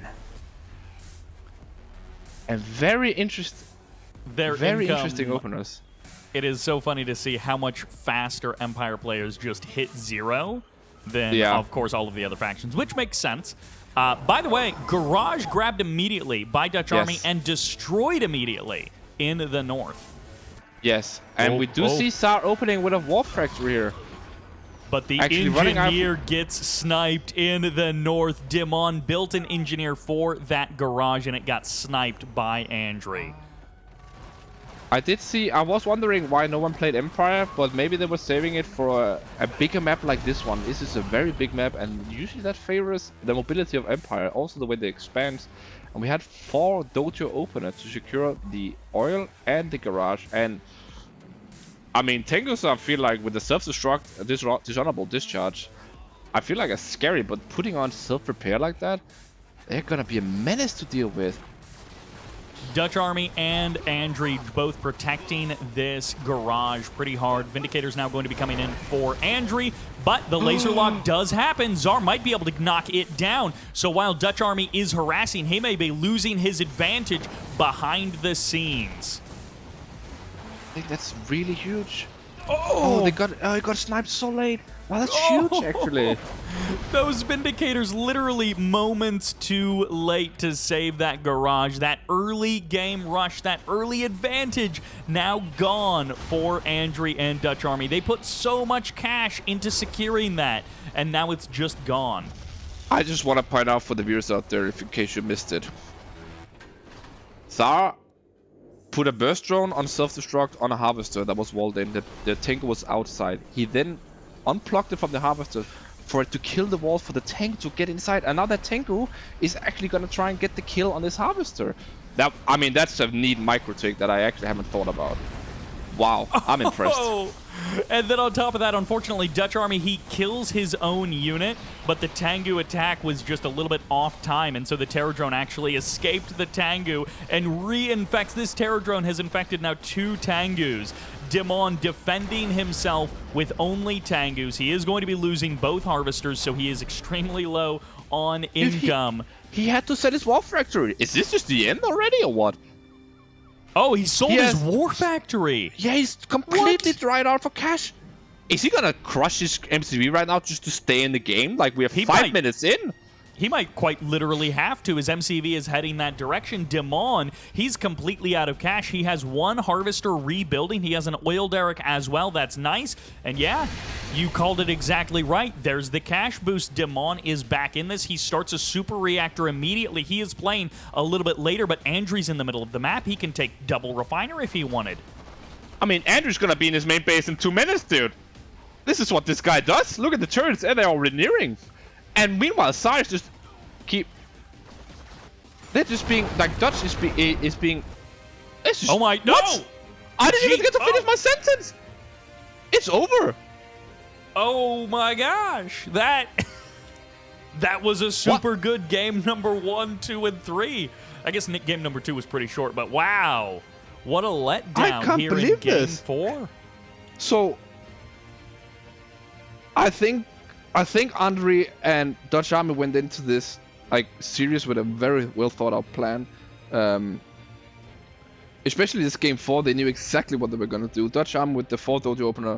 And very interesting openers. It is so funny to see how much faster Empire players just hit 0 than, of course, all of the other factions, which makes sense. By the way, Garage grabbed immediately by DutchArmy and destroyed immediately in the north. Yes, and we do see Zaar opening with a Wolf Factory here. But the engineer gets sniped in the north. Dimon built an engineer for that garage, and it got sniped by Andrey. I was wondering why no one played Empire, but maybe they were saving it for a bigger map like this one. This is a very big map, and usually that favors the mobility of Empire, also the way they expand. And we had 4 dojo openers to secure the oil and the garage. And I mean, Tengus, I feel like with the self-destruct, dishonorable discharge, I feel like it's scary, but putting on self-repair like that, they're gonna be a menace to deal with. DutchArmy and Andrey both protecting this garage pretty hard. Vindicator's now going to be coming in for Andrey, but the laser lock does happen. Zaar might be able to knock it down. So while DutchArmy is harassing, he may be losing his advantage behind the scenes. I think that's really huge. Oh, he got sniped so late. Wow, that's huge, actually. Those Vindicators literally moments too late to save that garage. That early game rush, that early advantage, now gone for Andrey and DutchArmy. They put so much cash into securing that, and now it's just gone. I just want to point out for the viewers out there, in case you missed it. Zaar put a burst drone on self-destruct on a harvester that was walled in. The tank was outside. He then unplugged it from the harvester for it to kill the wall for the tank to get inside. And now that Tengu is actually going to try and get the kill on this harvester. That, I mean, that's a neat micro trick that I actually haven't thought about. Wow, I'm impressed. And then on top of that, unfortunately, DutchArmy, he kills his own unit, but the Tengu attack was just a little bit off time, and so the Terror Drone actually escaped the Tengu and reinfects. This Terror Drone has infected now 2 Tengus. Dimon defending himself with only Tengus. He is going to be losing both harvesters, so he is extremely low on income. He had to set his War Factory. Is this just the end already, or what? Oh, he sold his War Factory. Yeah, he's completely dried out for cash. Is he gonna crush his MCV right now just to stay in the game? Like, we have 5 minutes in. He might quite literally have to. His MCV is heading that direction. Dimon, he's completely out of cash. He has 1 harvester rebuilding. He has an oil derrick as well. That's nice. And yeah, you called it exactly right. There's the cash boost. Dimon is back in this. He starts a super reactor immediately. He is playing a little bit later, but Andrey's in the middle of the map. He can take double refiner if he wanted. I mean, Andrew's gonna be in his main base in 2 minutes, dude. This is what this guy does. Look at the turrets, and they're already nearing. And meanwhile, Zaar is just they're just being like Dutch is being. It's just, oh my no! What? I didn't even get to finish my sentence. It's over. Oh my gosh, that was a super good game number 1, 2, and 3. I guess game number 2 was pretty short, but wow, what a letdown here in game 4. So I think Andrey and DutchArmy went into this like series with a very well thought out plan. Especially this game 4, they knew exactly what they were gonna do. DutchArmy with the 4 dojo opener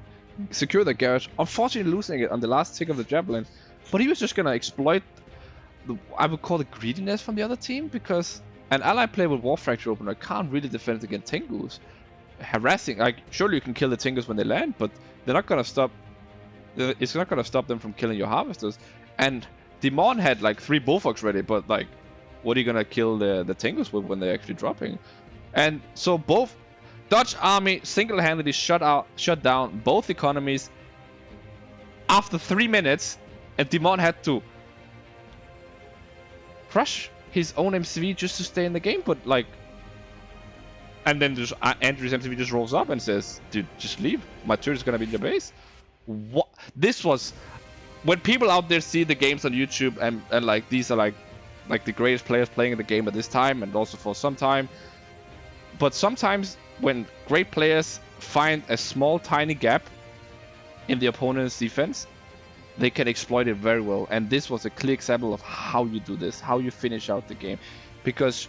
secured the garage, unfortunately losing it on the last tick of the javelin. But he was just gonna exploit the, I would call it, greediness from the other team, because an ally player with War Factory opener can't really defend against Tengus. Harassing, like, surely you can kill the Tengus when they land, but they're not gonna stop. It's not gonna stop them from killing your harvesters. And Dimon had like 3 bullfrogs ready, but like, what are you gonna kill the Tengus with when they're actually dropping? And so both DutchArmy single-handedly shut down both economies after 3 minutes, and Dimon had to crush his own MCV just to stay in the game. But like, and then just Andrew's MCV just rolls up and says, "Dude, just leave. My turret is gonna be in your base." What? This was when people out there see the games on YouTube and like these are like the greatest players playing the game at this time, and also for some time. But sometimes when great players find a small tiny gap in the opponent's defense, they can exploit it very well. And this was a clear example of how you do this, how you finish out the game, because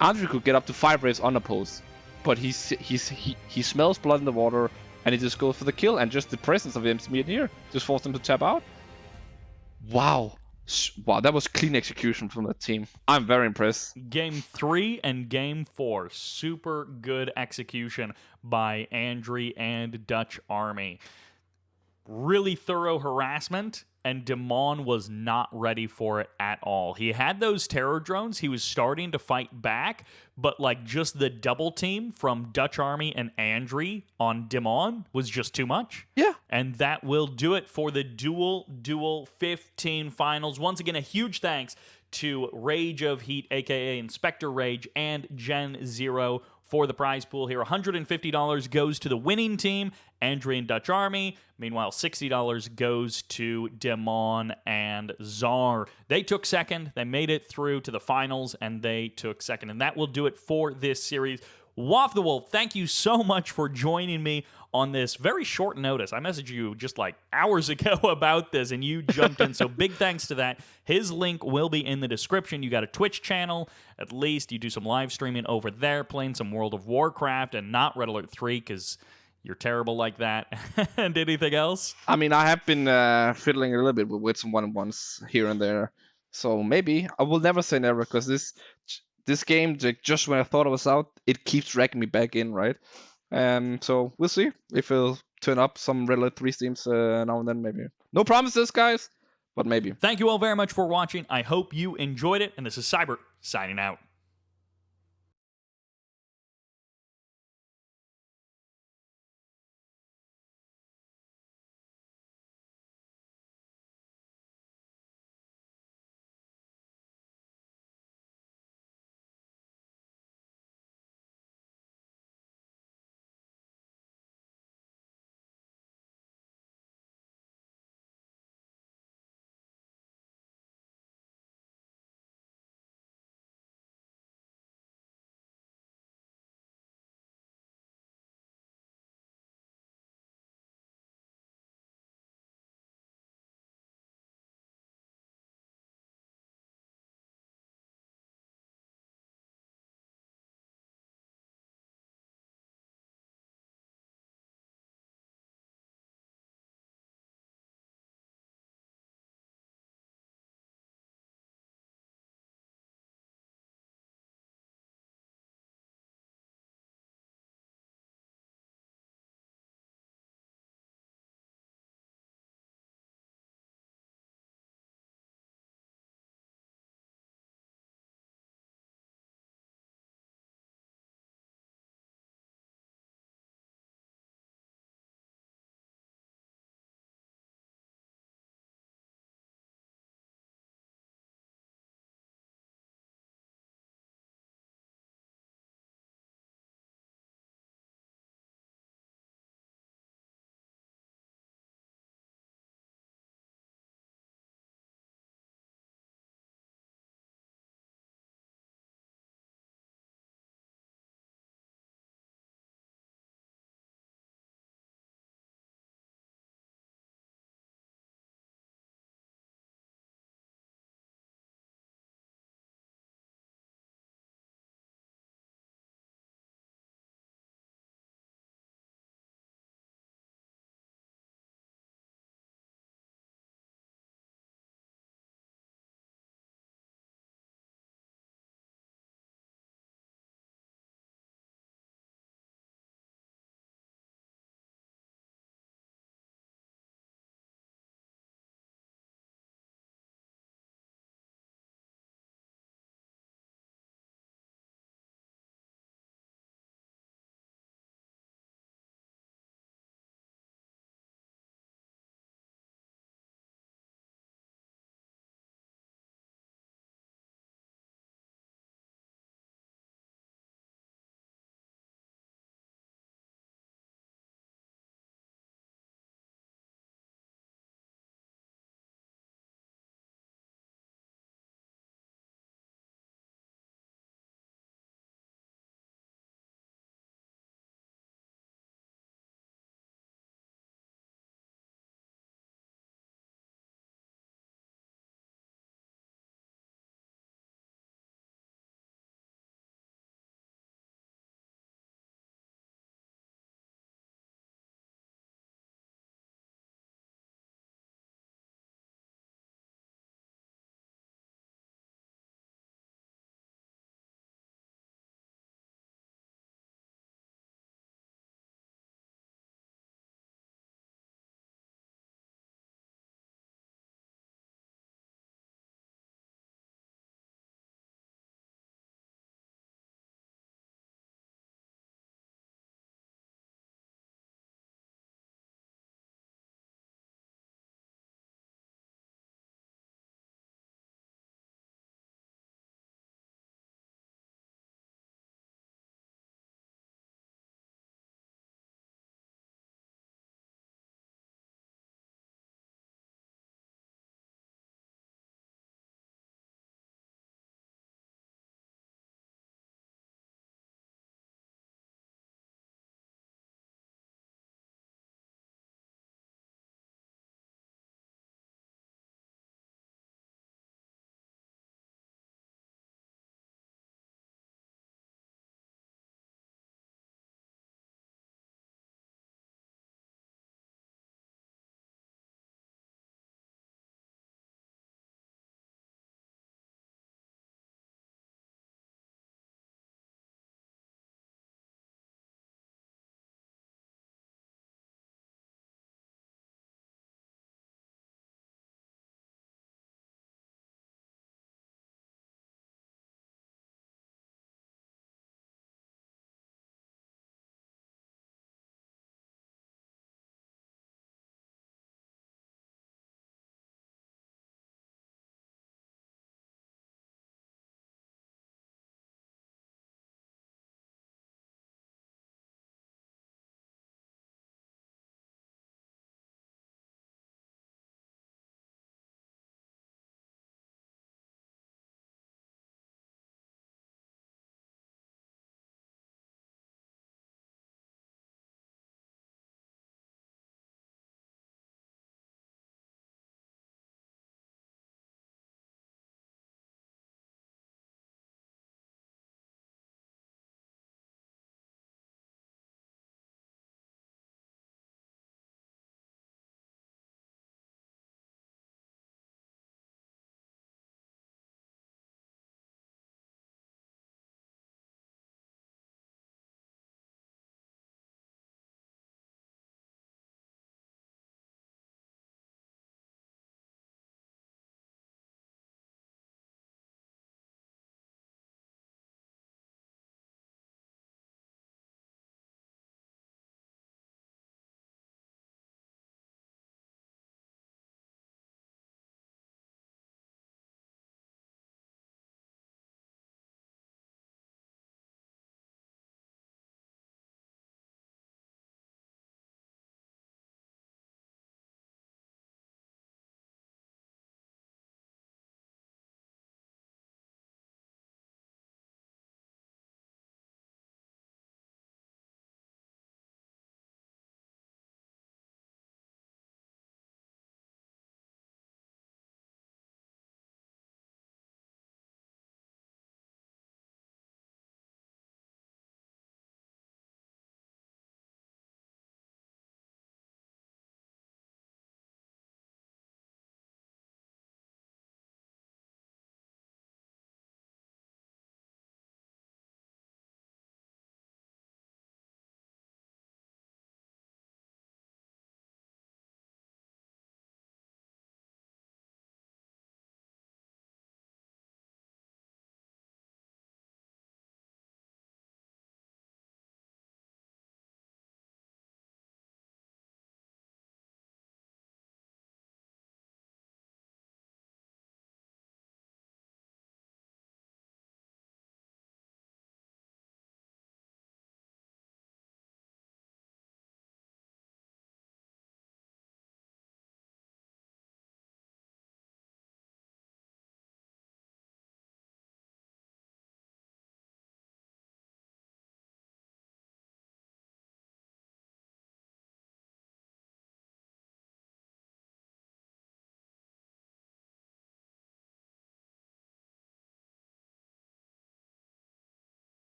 Andrey could get up to 5 raids unopposed, but he smells blood in the water. And he just goes for the kill, and just the presence of the MCV here just forced him to tap out. Wow. Wow, that was clean execution from the team. I'm very impressed. Game 3 and Game 4. Super good execution by Andrey and DutchArmy. really thorough harassment, and Dimon was not ready for it at all. He had those terror drones. He was starting to fight back, but like just the double team from DutchArmy and Andrey on Dimon was just too much. Yeah. And that will do it for the Dual Duel 15 finals. Once again, a huge thanks to Rage of Heat, aka Inspector Rage, and Gen Zero for the prize pool here. $150 goes to the winning team, Andrey and DutchArmy. Meanwhile, $60 goes to Dimon and Zaar. They took second. They made it through to the finals, and they took second. And that will do it for this series. WalftheWolf, thank you so much for joining me on this very short notice. I messaged you just like hours ago about this, and you jumped in, so big thanks to that. His link will be in the description. You got a Twitch channel, at least. You do some live streaming over there, playing some World of Warcraft, and not Red Alert 3, because you're terrible like that. And anything else? I mean, I have been fiddling a little bit with some one-on-ones here and there. So maybe. I will never say never, because this game, just when I thought it was out, it keeps dragging me back in, right? So we'll see if it'll turn up some Red Alert 3 streams now and then, maybe. No promises, guys, but maybe. Thank you all very much for watching. I hope you enjoyed it, and this is Sybert signing out.